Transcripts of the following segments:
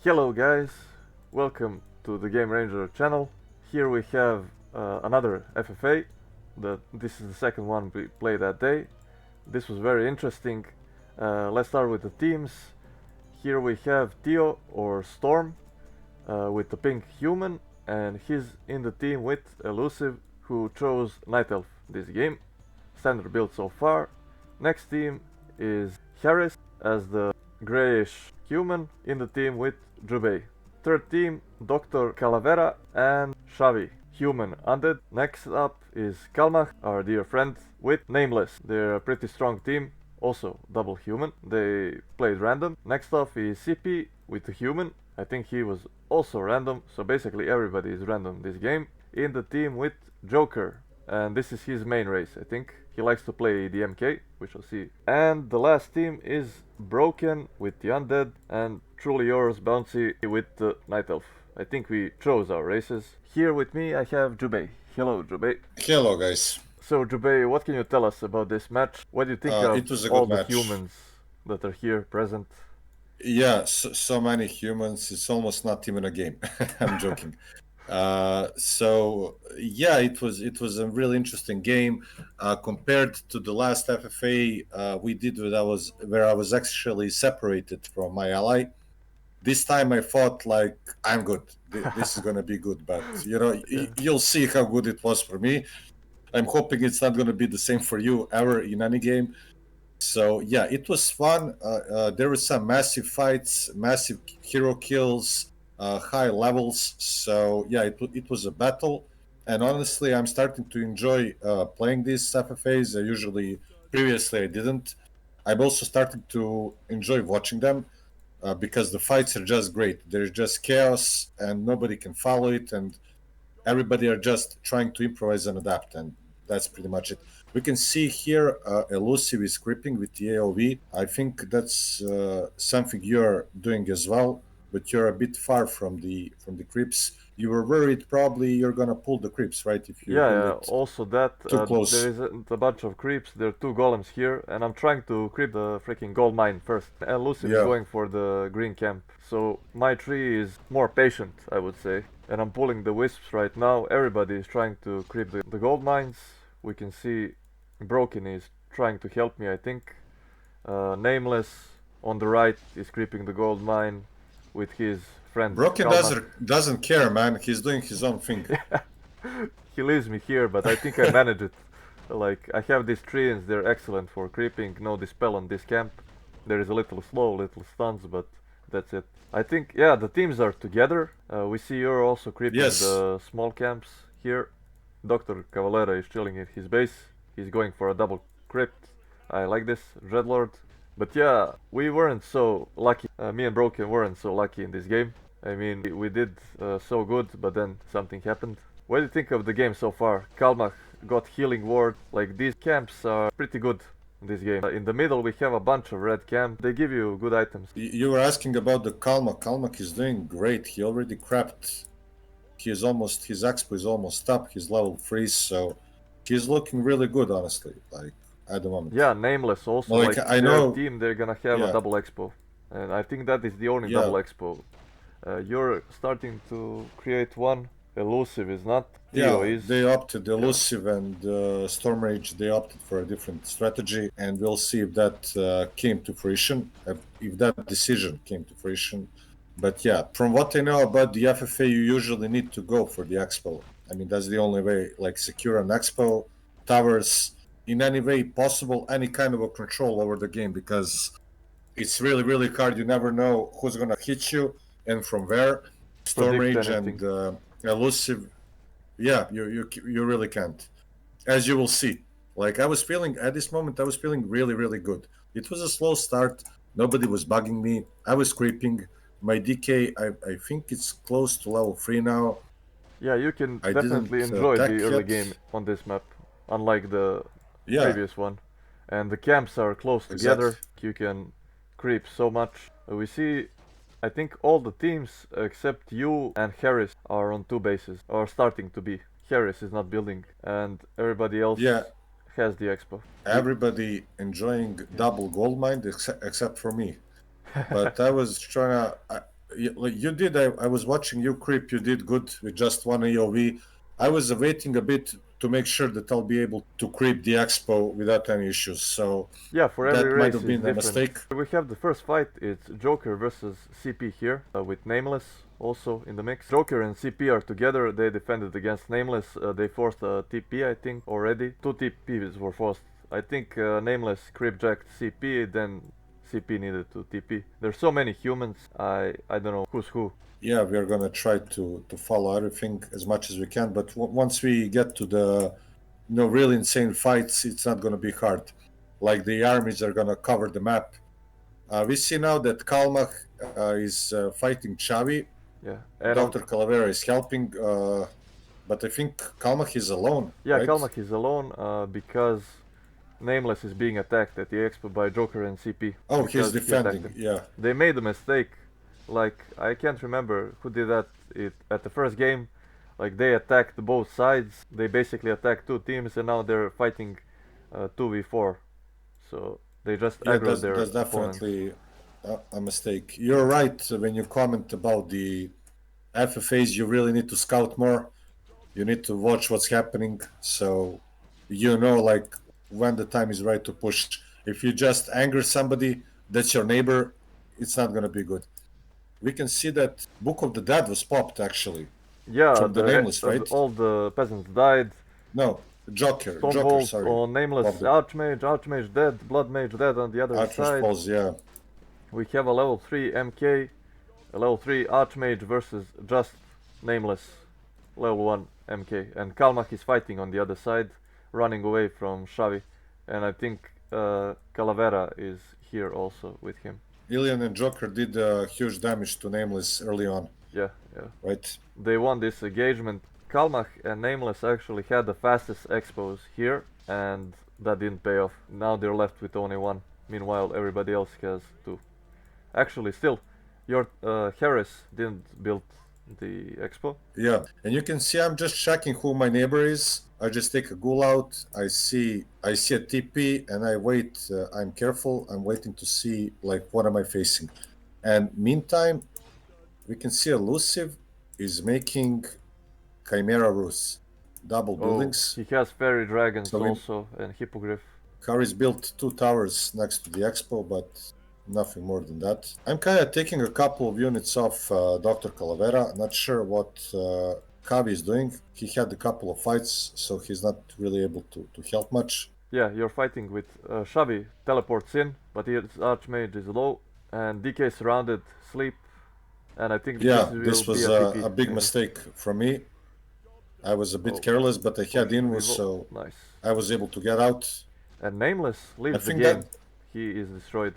Hello guys, welcome to the Game Ranger channel. Here we have another FFA. This is the second one we played that day. This was very interesting. Let's start with the teams. Here we have Theo or Storm with the pink human, and he's in the team with Elusive, who chose Night Elf this game. Standard build so far. Next team is Haris as the grayish human in the team with Jubei. Third team, Dr. Calavera and Xavi, human undead. Next up is Kalmah, our dear friend, with Nameless. They're a pretty strong team, also double human. They played random. Next up is CP with the human. I think he was also random, so basically everybody is random this game. In the team with Joker, and this is his main race, I think. He likes to play the MK, we shall see. And the last team is Broken with the Undead, and Truly Yours, Bouncy with the Night Elf. I think we chose our races. Here with me I have Jubei. Hello, Jubei. Hello, guys. So, Jubei, what can you tell us about this match? What do you think of It was a all good the match. humans that are here present? Yeah, so many humans. It's almost not even a game. I'm joking. It was a really interesting game compared to the last FFA we did where I was actually separated from my ally. This time I thought like I'm good. This is gonna be good, but Yeah. you'll see how good it was for me. I'm hoping it's not gonna be the same for you ever in any game. So yeah, it was fun. There were some massive fights, massive hero kills, high levels. So yeah, it was a battle, and honestly, I'm starting to enjoy playing these FFAs. Previously I didn't. I'm also starting to enjoy watching them because the fights are just great. There's just chaos, and nobody can follow it, and everybody are just trying to improvise and adapt, and that's pretty much it. We can see here Elusive is creeping with the AOV. I think that's something you're doing as well, but you're a bit far from the creeps. You were worried probably you're gonna pull the creeps, right? If you Yeah, build yeah. it Also that too there close. isn't a bunch of creeps. There are two golems here, and I'm trying to creep the freaking gold mine first. And Elusive is Yeah. going for the green camp. So my tree is more patient, I would say. And I'm pulling the wisps right now. Everybody is trying to creep the gold mines. We can see Broken is trying to help me, I think. Nameless on the right is creeping the gold mine with his friend Broken Kalmah. doesn't care, man. He's doing his own thing. He leaves me here, but I think I manage it. Like, I have these treants, they're excellent for creeping, no dispel on this camp. There is a little slow, little stuns, but that's it. I think, yeah, the teams are together. We see you're also creeping Yes. the small camps here. Dr. Cavalera is chilling at his base. He's going for a double crypt. I like this, Dreadlord. But yeah, we weren't so lucky. Me and Broken weren't so lucky in this game. I mean, we did so good, but then something happened. What do you think of the game so far? Kalmah got healing ward. Like, these camps are pretty good in this game. In the middle we have a bunch of red camp. They give you good items. You were asking about the Kalmah. Kalmah is doing great. He already crapped. His expo is almost up. He's level 3, so he's looking really good, honestly. Like at the moment. Yeah, Nameless also, Like like I their know, team, they're gonna have a yeah, double expo. And I think that is the only double yeah, expo. You're starting to create one. Elusive is not. Theo yeah. is. They opted Yeah. Elusive and Storm Rage. They opted for a different strategy, and we'll see if that came to fruition. If that decision came to fruition. But yeah, from what I know about the FFA, you usually need to go for the expo. I mean, that's the only way. Like secure an expo, towers, in any way possible, any kind of a control over the game, because it's really really hard. You never know who's gonna hit you and from where. Storm Predict Rage and anything. Elusive, yeah, you really can't, as you will see. Like I was feeling at this moment, I was feeling really really good. It was a slow start. Nobody was bugging me. I was creeping. My DK, I think it's close to level 3 now. Yeah, you can I definitely didn't enjoy the attack early yet. game on this map, unlike the Yeah, previous one. And the camps are close exactly. together. You can creep so much. We see, I think all the teams except you and Harris are on two bases, or starting to be. Harris is not building, and everybody Yeah, else has the expo. We, everybody enjoying yeah. double gold mine except for me. But I was trying to. Like you did. I was watching you creep. You did good with just one AOV. I was waiting a bit to make sure that I'll be able to creep the expo without any issues. So Yeah, for every that might race have is been a different. mistake. We have the first fight, it's Joker versus CP here, with Nameless also in the mix. Joker and CP are together, they defended against Nameless, they forced a TP I think already. 2 TPs were forced. I think Nameless creep-jacked CP, then CP needed to TP. There's so many humans, I don't know who's who. Yeah, we are gonna try to follow everything as much as we can. But once we get to the really insane fights, it's not gonna be hard. Like the armies are gonna cover the map. We see now that Kalmah is fighting Xavi. Yeah, and Dr. Calavera is helping, but I think Kalmah is alone, yeah, right? Kalmah is alone because Nameless is being attacked at the expo by Joker and CP. Oh, he's Because he attacked defending. him. Yeah, They made a mistake. Like, I can't remember who did that at the first game. Like, they attacked both sides. They basically attacked 2 teams and now they're fighting 2v4. So they just yeah, aggro their that's opponents. definitely a mistake. You're right when you comment about the FFAs. You really need to scout more. You need to watch what's happening, so you know, like when the time is right to push. If you just anger somebody that's your neighbor, it's not gonna be good. We can see that Book of the Dead was popped actually Yeah, from the Nameless, right? all the peasants died. No, Joker, Stronghold sorry, on Nameless, popped it. Archmage dead, Blood Mage dead on the other Archer's side. Pulse, yeah. We have a level 3 MK, a level 3 Archmage versus just Nameless, level 1 MK. And Kalmah is fighting on the other side, running away from Xavi. And I think Calavera is here also with him. Iliyan and Joker did huge damage to Nameless early on, Yeah, yeah. right? They won this engagement. Kalmah and Nameless actually had the fastest expos here, and that didn't pay off. Now they're left with only 1. Meanwhile, everybody else has 2. Actually, still, your Harris didn't build the expo. Yeah, and you can see I'm just checking who my neighbor is. I just take a ghoul out. I see a TP, and I wait. I'm careful. I'm waiting to see like what am I facing. And meantime, we can see Elusive is making Chimera Ruse, double Oh, buildings. he has fairy dragons So also and hippogriff. Harris built 2 towers next to the expo, but nothing more than that. I'm kind of taking a couple of units off Dr. Calavera. Not sure what Xavi is doing. He had a couple of fights, so he's not really able to help much. Yeah, you're fighting with Xavi, teleports in, but his Archmage is low, and DK surrounded, sleep, and I think Yeah, this this will be was a TP. a big maybe. mistake from me. I was a bit Oh, careless, but I had pushing Invis, revolt. so Nice. I was able to get out. And Nameless I leaves the think game. that He is destroyed.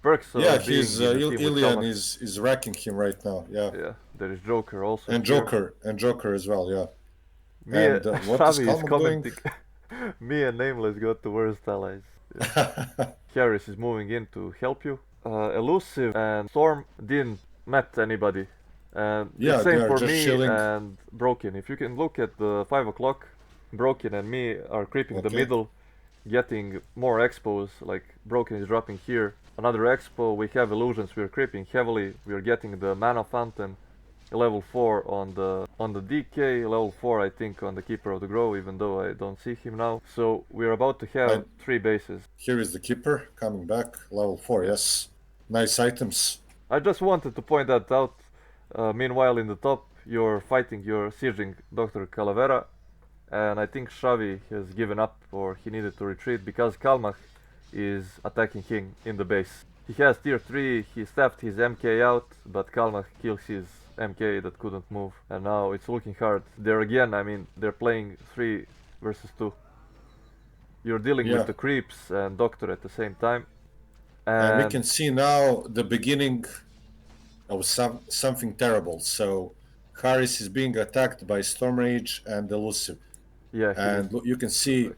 Perks yeah, being he's in the team with Iliyan Kalmah. is wrecking him right now. Yeah, Yeah, there is Joker also and here. Joker as well. Yeah, Me, and what is Xavi is Kalmah doing? commenting. Me and Nameless got the worst allies. Yeah. Haris is moving in to help you. Elusive and Storm didn't met anybody. And Yeah, it's they same are for just me chilling. and Broken. If you can look at the 5 o'clock, Broken and me are creeping the Okay. middle, getting more expos, like Broken is dropping here. Another expo, we have illusions, we're creeping heavily, we're getting the mana fountain, level 4 on the DK, level 4 I think on the Keeper of the Grove, even though I don't see him now. So we're about to have And 3 bases. here is the keeper coming back, level 4. Yeah. Yes, nice items. I just wanted to point that out. Meanwhile, in the top, you're sieging Dr. Calavera, and I think Xavi has given up or he needed to retreat because Kalmah is attacking him in the base. He has tier 3, he staffed his MK out, but Kalmah kills his MK that couldn't move, and now it's looking hard. There again, I mean, they're playing 3 versus 2. You're dealing Yeah. with the creeps and Doctor at the same time. And we can see now the beginning of something terrible. So Haris is being attacked by Storm Rage and Elusive. Yeah, And you can see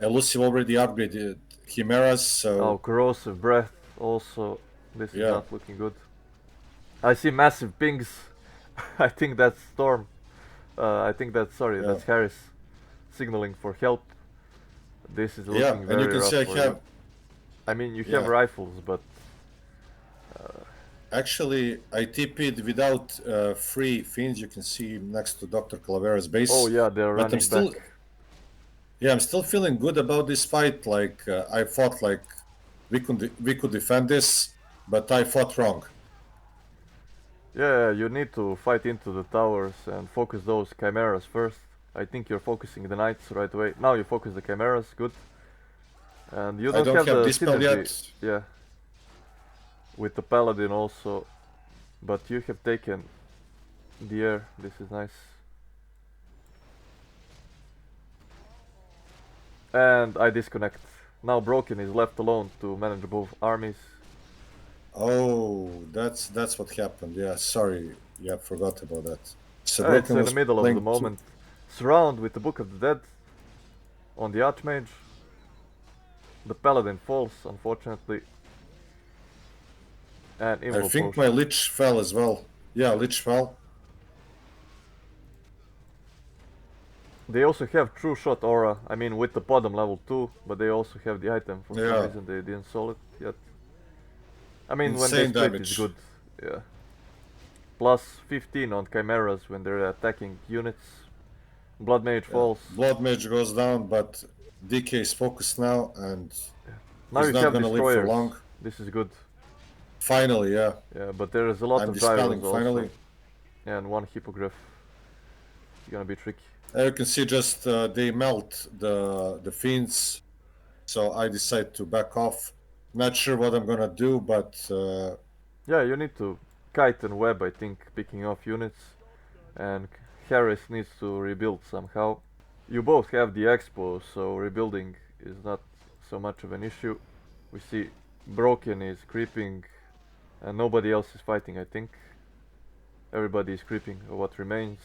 Elusive already upgraded Chimeras, so oh, corrosive breath also. This is Yeah. not looking good. I see massive pings. I think that's Storm. I think that's Yeah. that's Harris signaling for help. This is yeah, looking and very you can rough see I for have you. I mean, you Yeah. have rifles, but Actually, I TP'd without free fiends. You can see next to Dr. Calavera's base. Oh yeah, they're But I'm running still, back. yeah, I'm still feeling good about this fight. Like I thought, like we could defend this, but I fought wrong. Yeah, you need to fight into the towers and focus those chimeras first. I think you're focusing the knights right away. Now you focus the chimeras, good. And you I don't don't have have the dispel synergy, yet. yeah, with the paladin also. But you have taken the air, this is nice. And I disconnect. Now Broken is left alone to manage both armies. Oh, that's what happened. Yeah, sorry. Yeah, forgot about that. So It's Broken in the was middle of the playing two. moment. Surround with the Book of the Dead on the Archmage. The Paladin falls, unfortunately. And I Invul think my Potion. Lich fell as well. Yeah, Lich fell. They also have True Shot Aura, I mean with the bottom level 2, but they also have the item. For some Yeah, reason they didn't sell it yet. I mean when they insane split it's damage. good. Yeah. Plus 15 on Chimeras when they're attacking units. Blood Mage Yeah, falls. Blood Mage goes down, but DK is focused now, and Now he's you not have gonna live for Destroyers. long. This is good. Finally, yeah, Yeah, but there is a lot I'm of gyros dispelling also. finally. And one Hippogriff. It's gonna be tricky. You can see just they melt the fiends, so I decide to back off. Not sure what I'm gonna do, but Yeah, you need to kite and web, I think, picking off units. And Harris needs to rebuild somehow. You both have the expo, so rebuilding is not so much of an issue. We see Broken is creeping and nobody else is fighting, I think. Everybody is creeping, or what remains.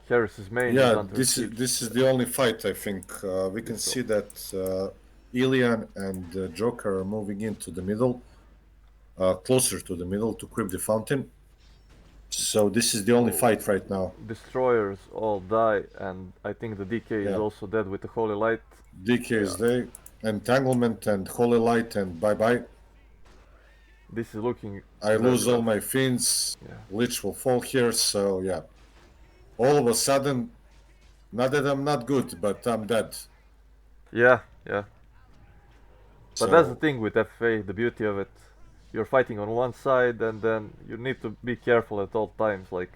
Harris's main is yeah, under this is siege. this is the only fight I think. We can This so. see that Iliyan and Joker are moving into the middle, closer to the middle to creep the fountain. So this is the only Oh, fight right now. destroyers all die, and I think the DK is Yeah, also dead with the Holy Light. DK Yeah, is there, Entanglement and Holy Light, and bye bye. this is looking I very lose all rough. my fiends. Yeah, Lich will fall here, so yeah. All of a sudden, not that I'm not good, but I'm dead. yeah, yeah. But that's the So thing with FFA, the beauty of it. You're fighting on one side, and then you need to be careful at all times. Like,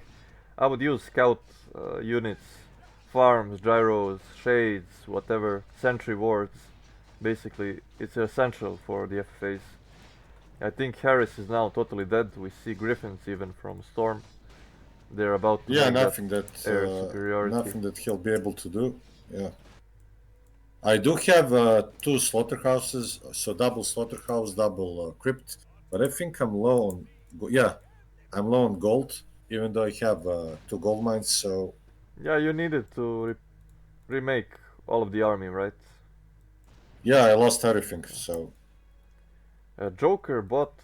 I would use scout units, farms, gyros, shades, whatever, sentry wards. Basically, it's essential for the FFAs. I think Harris is now totally dead. We see griffins even from Storm. They're about to yeah, make that air superiority. nothing that he'll be able to do. Yeah, I do have two slaughterhouses, so double slaughterhouse, double crypt. But I think I'm low on. Yeah, I'm low on gold, even though I have two gold mines. So Yeah, you needed to remake all of the army, right? yeah, I lost everything. So Joker bought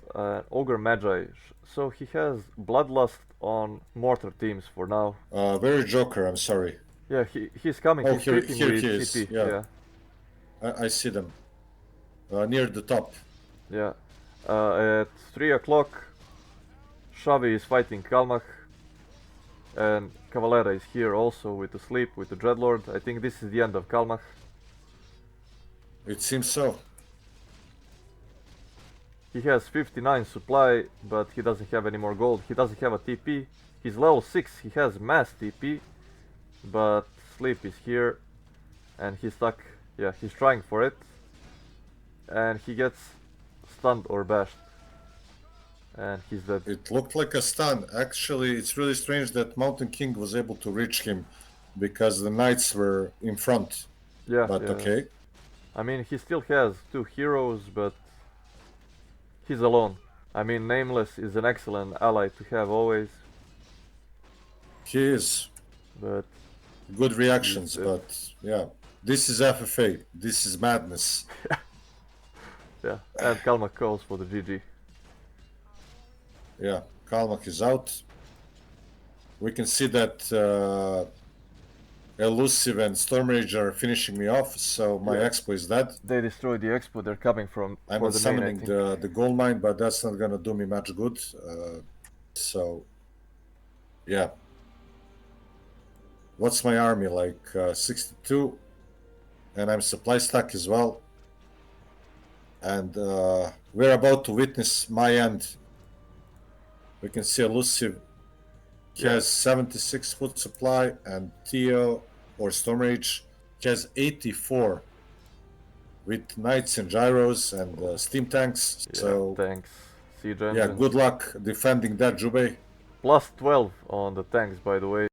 Ogre Magi, so he has Bloodlust on mortar teams for now. where is Joker? I'm sorry. Yeah, he's coming, Oh, he's here, creeping here he with is. CP, Yeah, yeah, I see them near the top. yeah. At 3 o'clock, Xavi is fighting Kalmah, and Cavalera is here also with the sleep, with the Dreadlord. I think this is the end of Kalmah. It seems so. He has 59 supply, but he doesn't have any more gold. He doesn't have a TP. He's level 6, he has mass TP, but sleep is here, and he's stuck. Yeah, he's trying for it, and he gets stunned or bashed, and he's dead. It looked like a stun. Actually, it's really strange that Mountain King was able to reach him because the knights were in front. Yeah, But yeah. okay. I mean, he still has 2 heroes, but he's alone. I mean, Nameless is an excellent ally to have always, He is. but Good he's reactions, dead. but yeah. This is FFA. This is madness. Yeah, and Kalmah calls for the GG. Yeah. Kalmah is out. We can see that Elusive and Storm Rage are finishing me off, so my Yeah. expo is dead. They destroyed the expo. They're coming from I'm for the main, I summoning think. the gold mine, but that's not gonna do me much good. So yeah. What's my army like? 62, and I'm supply stuck as well. And we're about to witness my end. We can see Elusive has 76 food supply, and Theo or Storm Rage has 84 with knights and gyros and steam tanks. Yeah, So tanks, siege yeah, engines. good luck defending that, Jubei. Plus 12 on the tanks, by the way.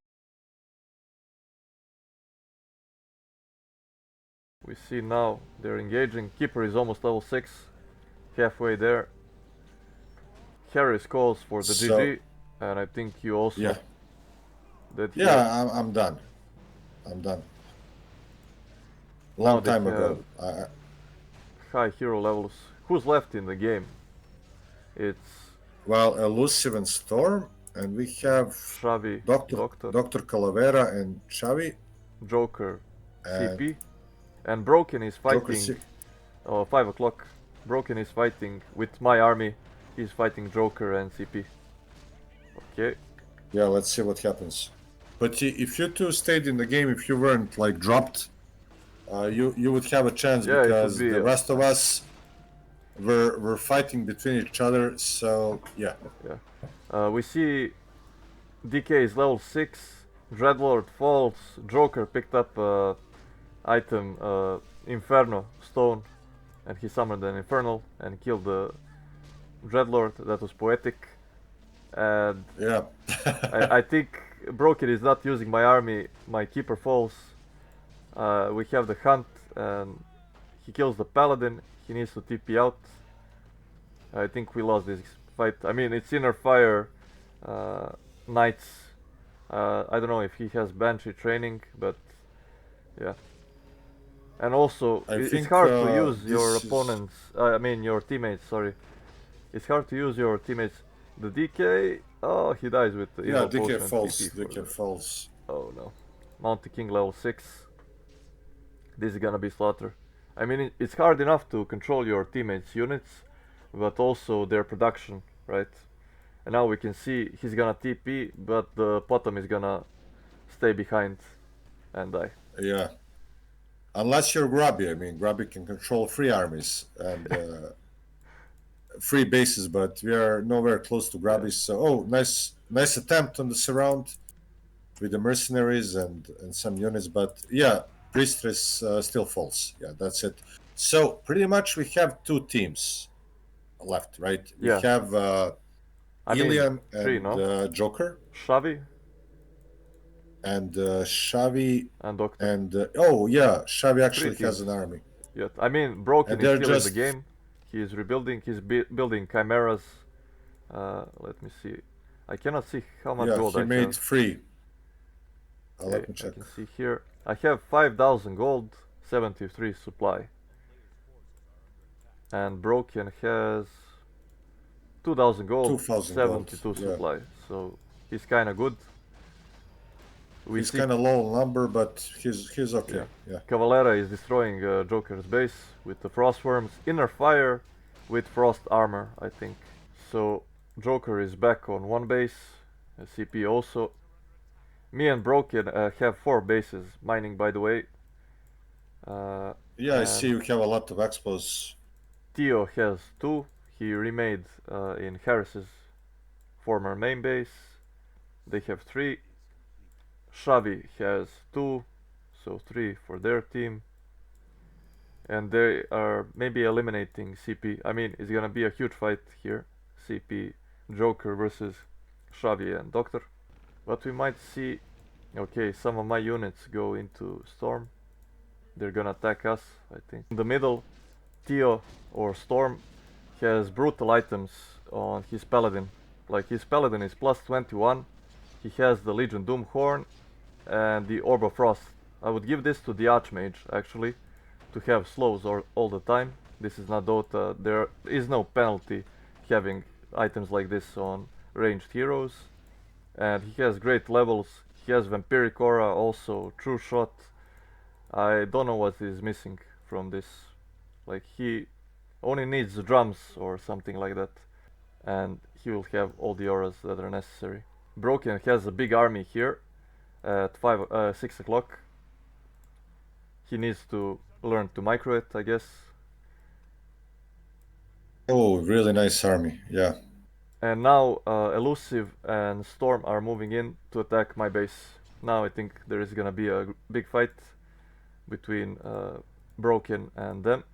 We see now they're engaging. Keeper is almost level 6, halfway there. Haris calls for the GG, and I think you also. Yeah. That Yeah, I'm done. I'm done. Long time ago. High hero levels. Who's left in the game? It's Well, Elusive and Storm, and we have Xavi, Dr. Calavera and Xavi. Joker, And CP, and Broken is Joker fighting. 5 o'clock. Broken is fighting with my army. He's fighting Joker and CP. Okay. Yeah, let's see what happens. But if you two stayed in the game, if you weren't like dropped, you would have a chance because the rest of us were fighting between each other. So yeah. Yeah. We see DK is level 6. Dreadlord falls. Joker picked up item Inferno stone, and he summoned an Infernal and killed the Dreadlord. That was poetic. And yeah, I think Broken is not using my army. My keeper falls. We have the hunt, and he kills the paladin. He needs to TP out. I think we lost this fight. I mean, it's inner fire knights. I don't know if he has Banshee training, but yeah. And also, it's hard to use your opponents. I mean, your teammates. Sorry, it's hard to use your teammates. The DK. Oh, he dies with the DK falls. DK falls. Oh no, Mountain King level 6. This is gonna be slaughter. I mean, it's hard enough to control your teammates' units, but also their production, right? And now we can see he's gonna TP, but the bottom is gonna stay behind and die. Yeah. Unless you're Grubby. I mean, Grubby can control 3 armies and 3 bases, but we are nowhere close to Grubby. Yeah. So, nice attempt on the surround with the mercenaries and some units. But yeah, Priestess still falls. Yeah, that's it. So pretty much we have 2 teams left, right? We have Iliyan and Joker. Xavi. And Xavi and Doctor. And Xavi actually has an army. Yeah, I mean, Broken is still in the game. He is rebuilding. He's building chimeras. Let me see. I cannot see how much gold I have. Yeah, he made 3. Let me check. I can see here. I have 5,000 gold, 73 supply. And Broken has 2,000 gold, 72 supply. Yeah. So he's kind of good. He's kind of low number, but he's okay. Yeah. Cavalera is destroying Joker's base with the frost worms. Inner fire with frost armor, I think. So Joker is back on 1 base. CP also. Me and Broken have 4 bases. Mining, by the way. I see you have a lot of expos. Theo has 2. He remade in Haris's former main base. They have 3. Xavi has 2, so 3 for their team. And they are maybe eliminating CP. I mean, it's gonna be a huge fight here. CP, Joker versus Xavi and Doctor. But we might see, okay, some of my units go into Storm. They're gonna attack us, I think. In the middle, Theo or Storm has brutal items on his Paladin. Like his Paladin is plus 21. He has the Legion Doomhorn and the Orb of Frost. I would give this to the Archmage actually, to have slows all the time. This is not Dota. There is no penalty having items like this on ranged heroes. And he has great levels. he has Vampiric Aura, also True Shot. I don't know what is missing from this. Like, he only needs the drums or something like that, and he will have all the auras that are necessary. Broken has a big army here at 6 o'clock. He needs to learn to micro it, I guess. Oh, really nice army. Yeah. And now Elusive and Storm are moving in to attack my base. Now I think there is gonna be a big fight between Broken and them.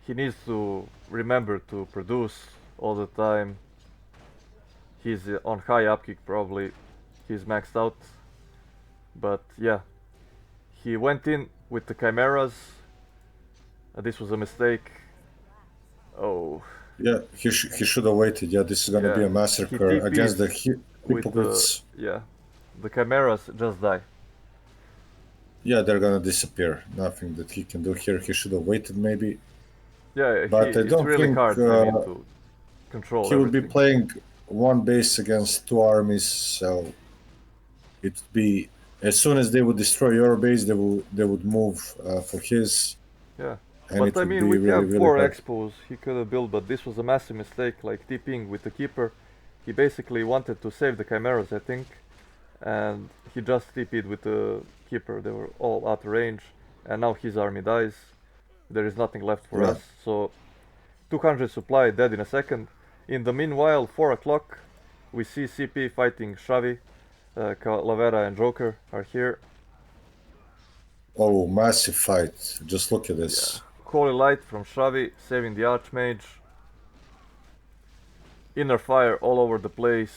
He needs to remember to produce all the time. He's on high upkick probably. He's maxed out. But yeah, he went in with the Chimeras. This was a mistake. Oh. Yeah, he should have waited. Yeah, this is gonna be a massacre against the hypocrites. The Chimeras just die. Yeah, they're gonna disappear. Nothing that he can do here. He should have waited maybe. Yeah, but I don't it's really think hard to control he would be everything. playing one base against two armies, so it'd be as soon as they would destroy your base, they would move for his. Yeah. And but I mean, we really, have really 4 bad. expos he could have built, but this was a massive mistake, like TPing with the Keeper. He basically wanted to save the Chimeras, I think, and he just TP'd with the Keeper. They were all out of range, and now his army dies. There is nothing left for us, so 200 supply dead in a second. In the meanwhile, 4 o'clock, we see CP fighting Xavi. Calavera and Joker are here. Oh, massive fight. Just look at this. Yeah. Holy Light from Xavi, saving the Archmage. Inner Fire all over the place.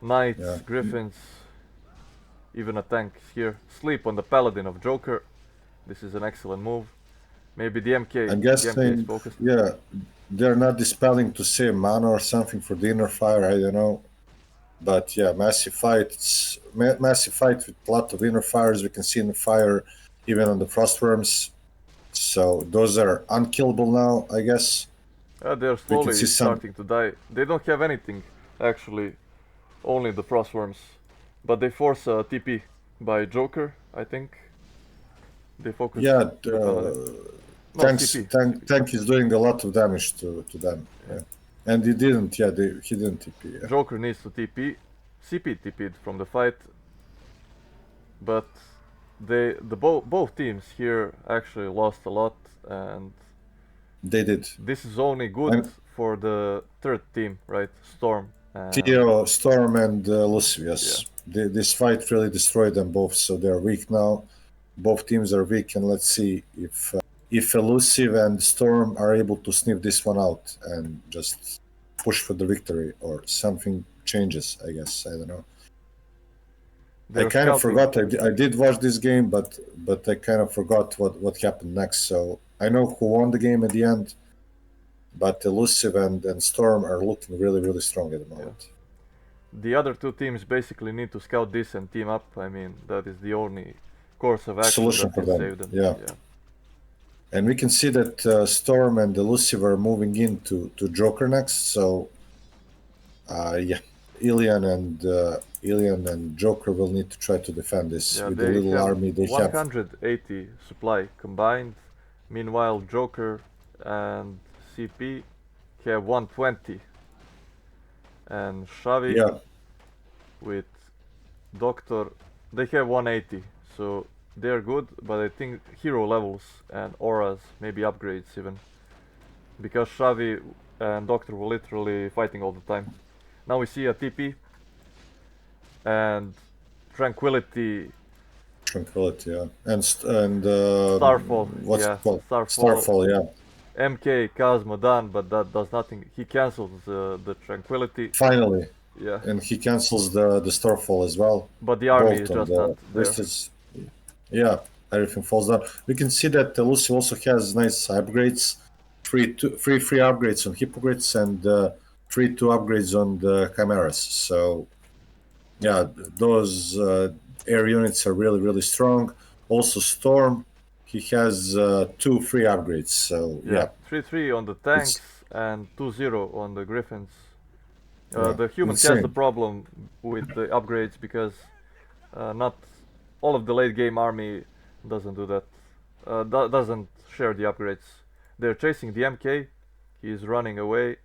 Knights, Griffins, even a tank here. Sleep on the Paladin of Joker. This is an excellent move. Maybe the MK, I'm the guessing, MK is focused. yeah, they're not dispelling to save mana or something for the Inner Fire, I don't know. But yeah, massive fights, massive fight with a lot of Inner Fires. We can see Inner Fire even on the Frostworms. So those are unkillable now, I guess. They're slowly starting to die. They don't have anything, actually. Only the Frostworms. But they force a TP by Joker, I think. They focus. Yeah, tank is doing a lot of damage to them. Yeah. And he didn't, he didn't TP. Yeah. Joker needs to TP. CP TP'd from the fight. But both teams here actually lost a lot, and they did. This is only good for the third team, right? Storm. Theo, Storm and Elusive, yes. Yeah. This fight really destroyed them both, so they're weak now. Both teams are weak, and let's see if Elusive and Storm are able to sniff this one out and just push for the victory, or something changes, I guess. I don't know. I kind of forgot. I did watch this game, but I kind of forgot what happened next. So I know who won the game at the end, but Elusive and Storm are looking really, really strong at the moment. Yeah. The other two teams basically need to scout this and team up. I mean, that is the only course of action solution that for can them. Save them. Yeah. And we can see that Storm and Elusive are moving into Joker next. So, Iliyan and Joker will need to try to defend this with the little army they have. 180 supply combined. Meanwhile, Joker and CP have 120. And Xavi with Doctor, they have 180. So they're good, but I think hero levels and auras, maybe upgrades even. Because Xavi and Doctor were literally fighting all the time. Now we see a TP and Tranquility. Yeah. And Starfall. What's it called? Starfall, yeah. MK, Cosmo done, but that does nothing. He cancels the Tranquility. Finally. Yeah. And he cancels the Starfall as well. But the army is just not there. Yeah, everything falls down. We can see that Lucy also has nice upgrades. Free upgrades on Hippogrids and 3-2 upgrades on the Chimeras. So, yeah, those air units are really, really strong. Also, Storm, he has 2 free upgrades. So, yeah. 3-3 on the tanks and 2-0 on the Griffins. The human has the problem with the upgrades because Not all of the late game army doesn't do that. Doesn't share the upgrades. They're chasing the MK. He's running away.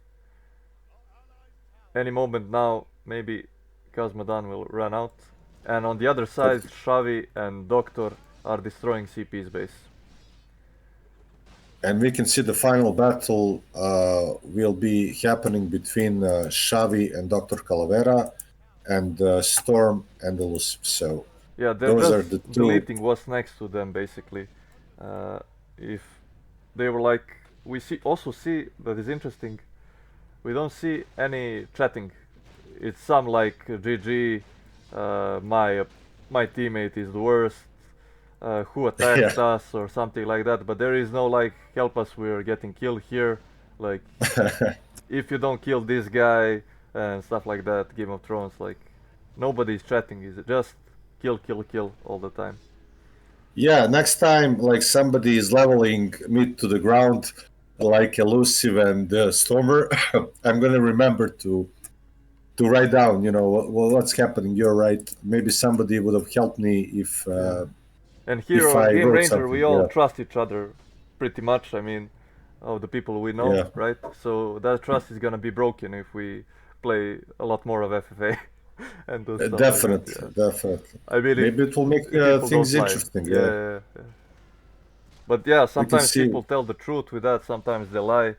Any moment now, maybe Kazmadan will run out. And on the other side, Xavi and Doctor are destroying CP's base. And we can see the final battle will be happening between Xavi and Dr. Calavera and Storm and Elusive. So yeah, they're those just are the two. deleting what's next to them basically. If they were like, we also see that is interesting. We don't see any chatting. It's some like GG, my teammate is the worst. Who attacked us or something like that, but there is no like help us, we're getting killed here, like if you don't kill this guy and stuff like that. Game of Thrones, like nobody's chatting, is just kill all the time. Yeah, next time like somebody is leveling mid to the ground like Elusive and Stormer, I'm gonna remember to write down, what's happening. You're right, maybe somebody would have helped me if and here on Game Ranger we all yeah. trust each other pretty much. I mean, the people we know, Yeah. right? So that trust is gonna be broken if we play a lot more of FFA. And do stuff Definitely, like that, definitely. I mean, maybe it will make things interesting. Yeah. But yeah, sometimes people tell the truth with that. Sometimes they lie.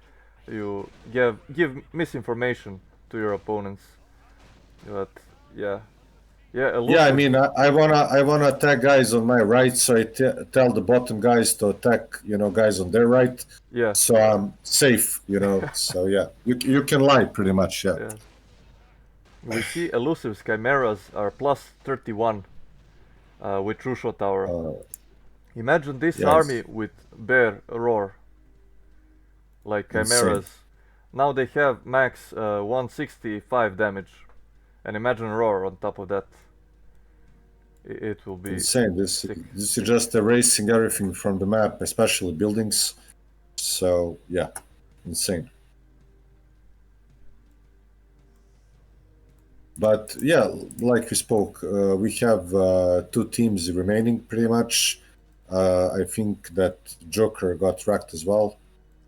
You give misinformation to your opponents. But yeah. I mean, I wanna attack guys on my right, so I tell the bottom guys to attack, guys on their right. Yeah. So I'm safe, So yeah, you can lie pretty much. Yeah. We see Elusive's chimeras are plus 31 with True Shot Tower. Imagine this army with Bear Roar, like chimeras. Insane. Now they have max 165 damage, and imagine Roar on top of that. It will be insane. This is just erasing everything from the map, especially buildings. So yeah, insane. But yeah, like we spoke, we have two teams remaining pretty much. I think that Joker got wrecked as well.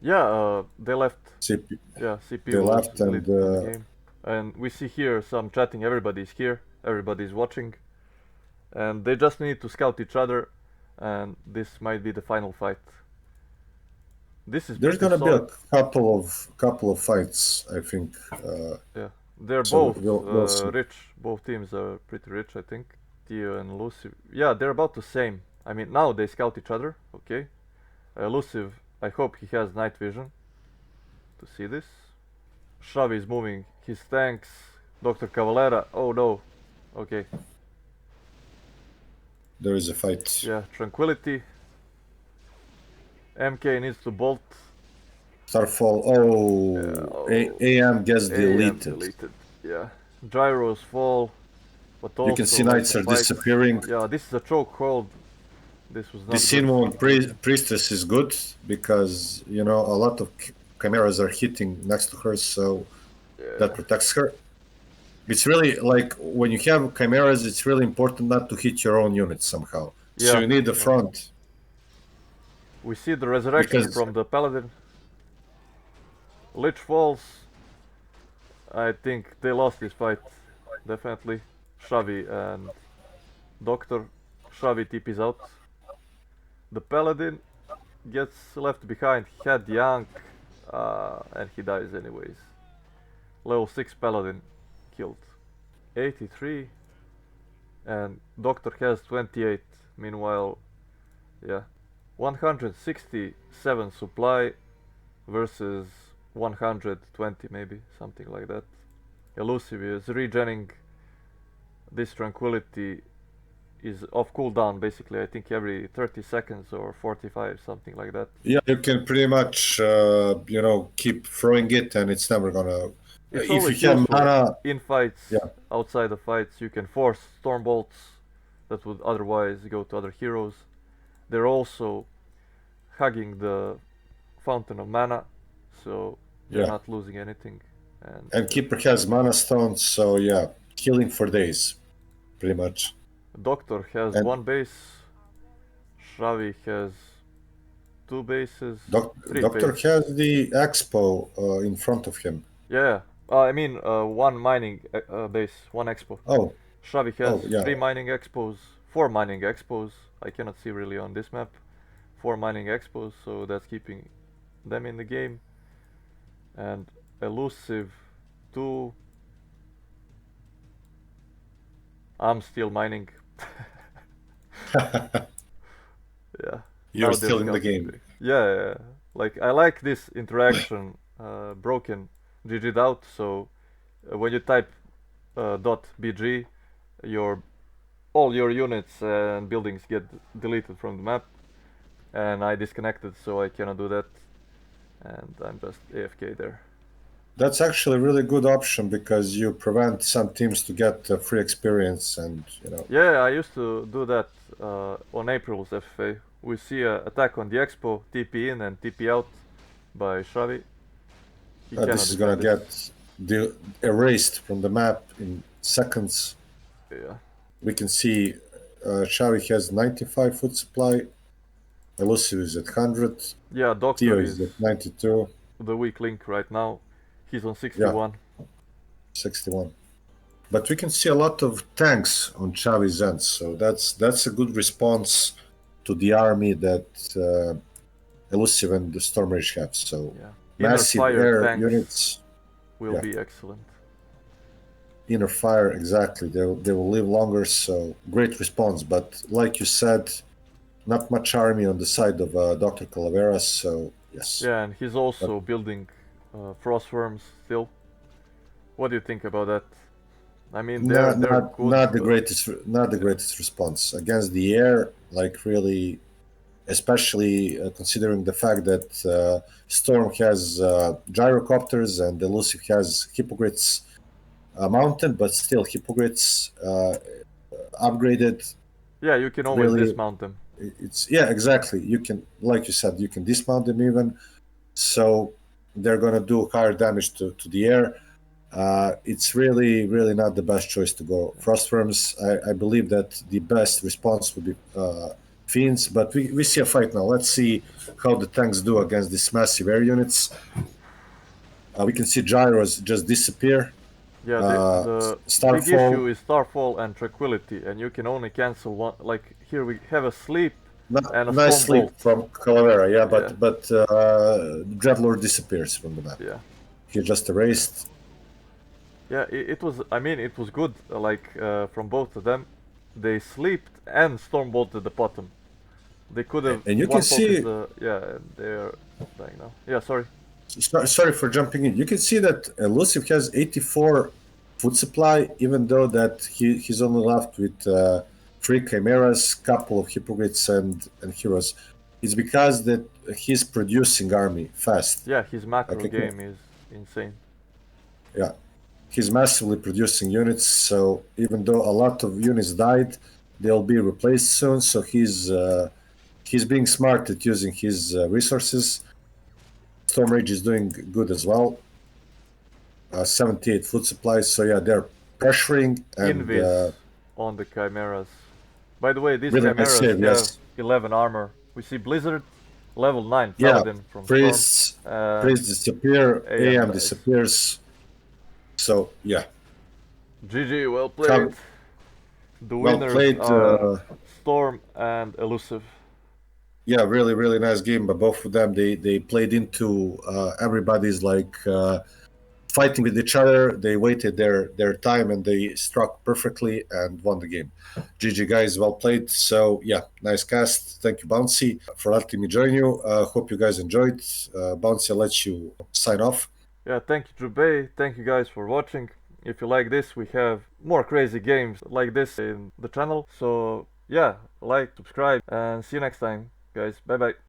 Yeah, they left. CP. Yeah, CP they left, and the game. And we see here some chatting. Everybody's here. Everybody's watching, and they just need to scout each other. And this might be the final fight. There's gonna be a couple of fights, I think. Yeah. They're both rich. Both teams are pretty rich, I think. Theo and Elusive. Yeah, they're about the same. I mean, now they scout each other. Okay. Elusive, I hope he has night vision to see this. Xavi is moving his tanks. Dr. Cavalera. Oh no. Okay. There is a fight. Yeah, Tranquility. MK needs to bolt. Starfall. AM gets deleted. Yeah. Gyros fall. But also you can see knights are disappearing. Yeah, this is a chokehold. This was not. The Sinmon Priestess is good because a lot of chimeras are hitting next to her, so that protects her. It's really like when you have chimeras, it's really important not to hit your own units somehow. So you need the front. We see the resurrection from the paladin. Lich falls. I think they lost this fight. Definitely. Xavi and Doctor. Xavi TP's out. The paladin gets left behind. He had Yank and he dies anyways. Level 6 paladin killed. 83 and Doctor has 28. Meanwhile, 167 supply versus 120 maybe, something like that. Elusive is regenning. This Tranquility is off cooldown basically, I think every 30 seconds or 45, something like that. Yeah, you can pretty much keep throwing it and it's never gonna... It's always useful in fights, outside of fights. You can force storm bolts that would otherwise go to other heroes. They're also hugging the Fountain of Mana, so you're not losing anything. And Keeper has mana stones, so killing for days, pretty much. Doctor has And one base. Xavi has two bases. Three Doctor bases. has the expo in front of him. Yeah. I mean, one mining base, one expo. Oh, Xavi has oh yeah. three mining expos, four mining expos. I cannot see really on this map. Four mining expos, so that's keeping them in the game. And Elusive 2. I'm still mining. Yeah. You're Now they're still in the scouting game. Yeah. Like I like this interaction. Broken GG'd out. So when you type .bg, your all your units and buildings get deleted from the map, and I disconnected, so I cannot do that, and I'm just AFK there. That's actually a really good option because you prevent some teams to get free experience and Yeah, I used to do that on April's FFA. We see a attack on the expo, TP in and TP out by Xavi. He cannot this is gonna defend this. get erased from the map in seconds. Yeah. We can see Xavi has 95 food supply, Elusive is at 100, Yeah, Theo Doctor is is at 92, the weak link right now. He's on yeah, 61. 61. But we can see a lot of tanks on Xavi's end, so that's a good response to the army that Elusive and the Storm Rage have. So Yeah. Inner massive fire air tanks units. will Yeah. be excellent. Inner fire, exactly. They will live longer, so great response. But like you said, not much army on the side of Dr. Calaveras, so yes. Yeah, and he's also building frost worms still. What do you think about that? I mean, they're good. Not the greatest response against the air. Like really, especially considering the fact that Storm has gyrocopters and Elusive has Hippogrids mounted, but still Hippogrids upgraded. Yeah, you can always Really, dismount them. it's exactly. You can, like you said, you can dismount them even. So they're gonna do higher damage to the air. It's really not the best choice to go Frostworms. I believe that the best response would be Fiends, but we see a fight now. Let's see how the tanks do against these massive air units. We can see Gyros just disappear. Yeah, the big issue is Starfall and Tranquility, and you can only cancel one. Like here we have a sleep and a nice Storm sleep Bolt. from Calavera, yeah, Yeah. but Dreadlord disappears from the map. Yeah. He just erased. Yeah, it was. I mean, it was good. From both of them, they sleeped and Storm Bolted the bottom. They could have. And you can see. Yeah, they're dying now. Yeah, sorry. Sorry for jumping in. You can see that Elusive has 84 food supply, even though that he's only left with 3 chimeras, couple of hippogrids and heroes. It's because that he's producing army fast. Yeah, his macro Okay, game is insane. Yeah, he's massively producing units. So even though a lot of units died, they'll be replaced soon. So he's being smart at using his resources. Storm Rage is doing good as well. 78 food supplies, so yeah, they're pressuring and Invis on the chimeras. By the way, these really chimeras save, have yes. 11 armor. We see Blizzard, level 9 Yeah, Paladin from priests Storm. disappear, AM dies. disappears. So yeah, GG, well played. The well winners played. are Storm and Elusive. Yeah, really nice game. But both of them, they played into everybody's like fighting with each other. They waited their time and they struck perfectly and won the game. GG guys, well played. So yeah, nice cast. Thank you, Bouncy, for letting me join you. Hope you guys enjoyed. Bouncy, I'll let you sign off. Yeah, thank you, Jubei. Thank you guys for watching. If you like this, we have more crazy games like this in the channel. So yeah, like, subscribe, and see you next time, guys. Bye bye.